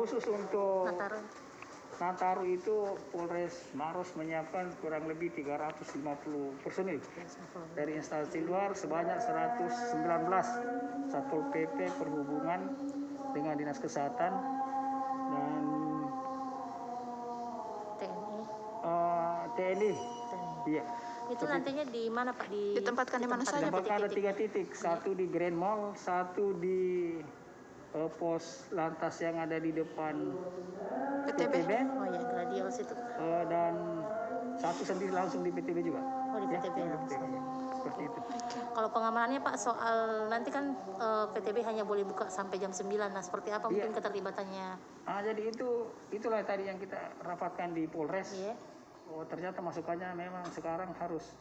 Khusus untuk Nataru itu Polres Maros menyiapkan kurang lebih 350 personil dari instansi luar sebanyak 119 Satpol PP, Perhubungan dengan Dinas Kesehatan dan TNI. Iya. Itu nantinya di mana Pak? Ditempatkan di mana saja? Ditempatkan ada 3 titik, satu di Grand Mall, satu di pos lantas yang ada di depan PTB. Oh ya, Gladios itu. Dan satu sendiri langsung di PTB juga. Oh, di PTB ya, langsung. Seperti itu. Kalau pengamanannya Pak, soal nanti kan PTB hanya boleh buka sampai jam 9. Nah, seperti apa mungkin keterlibatannya? Jadi itulah tadi yang kita rapatkan di Polres. Iya. Oh, ternyata masukannya memang sekarang harus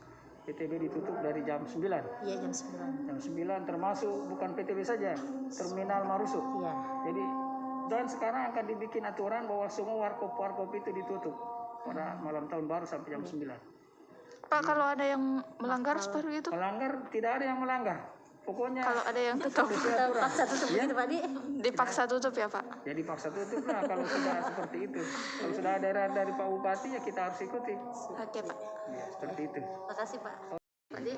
PTB ditutup dari jam 9. Iya, jam 9. Jam 9 termasuk bukan PTB saja, Terminal Marusu. Iya. Jadi dan sekarang akan dibikin aturan bahwa semua warkop itu ditutup pada malam tahun baru sampai jam 9. Pak, kalau ada yang melanggar seperti itu? Melanggar, tidak ada yang melanggar. Pokoknya kalau ada yang tutup paksa tutup begitu Pak Di? Dipaksa tutup ya Pak? Ya dipaksa tutup lah kalau sudah seperti itu. Kalau sudah ada arahan dari Pak Bupati ya kita harus ikuti. Oke Pak. Ya, seperti itu. Makasih Pak. Pak Di,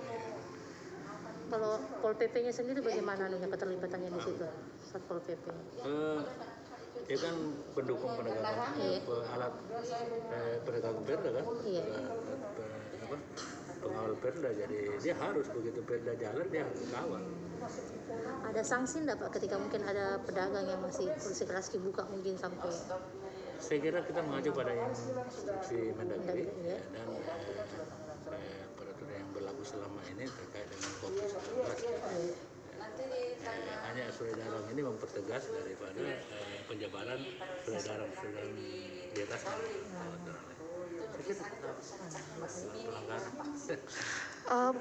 kalau Pol PP-nya sendiri bagaimana keterlibatannya di situ? Satpol PP. Dia kan pendukung penegakan alat penegakan perda kan. Iya. Pengawal perda, jadi dia harus begitu perda jalan dia harus kawal. Ada sanksi enggak Pak ketika mungkin ada pedagang yang masih bersikeras dibuka mungkin sampai? Saya kira kita mengacu pada yang instruksi Mendagri ya. Dan peraturan yang berlaku selama ini terkait dengan COVID-19. Hanya surat edaran ini mempertegas daripada penjabaran surat edaran di atas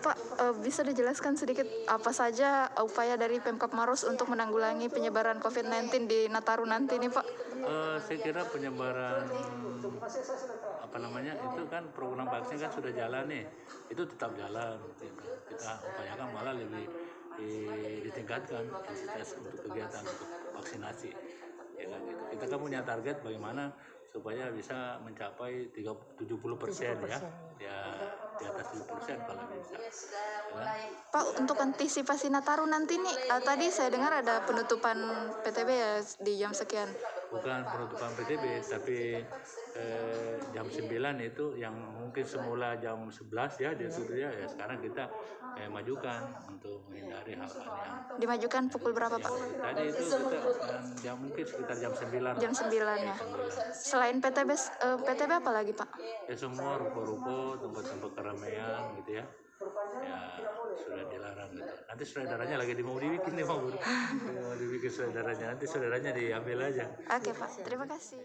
Pak, bisa dijelaskan sedikit apa saja upaya dari Pemkab Maros untuk menanggulangi penyebaran COVID-19 di Nataru nanti nih Pak? Saya kira penyebaran itu kan program vaksin kan sudah jalan nih, itu tetap jalan. Kita upayakan malah lebih ditingkatkan intensitas untuk kegiatan untuk vaksinasi. Ya kan gitu. Kita kan punya target bagaimana supaya bisa mencapai 70% ya di atas 70% kalau bisa. Ya. Pak, untuk antisipasi Nataru nanti nih, tadi saya dengar ada penutupan PTB ya di jam sekian. Bukan penutupan PTB, tapi jam 9 itu yang mungkin semula jam 11 ya, ya sekarang kita majukan untuk menghindari hal-hal yang dimajukan pukul berapa Pak? Tadi itu kita mungkin sekitar jam 9. Jam 9 ya. Selain PTB apa lagi Pak? Ya semua ruko-ruko, tempat-tempat keramaian gitu ya. Ya sudah dilarang gitu. Nanti saudaranya lagi mau dibikin nih mau dibikin saudaranya, nanti saudaranya diambil aja. Oke Pak, terima kasih.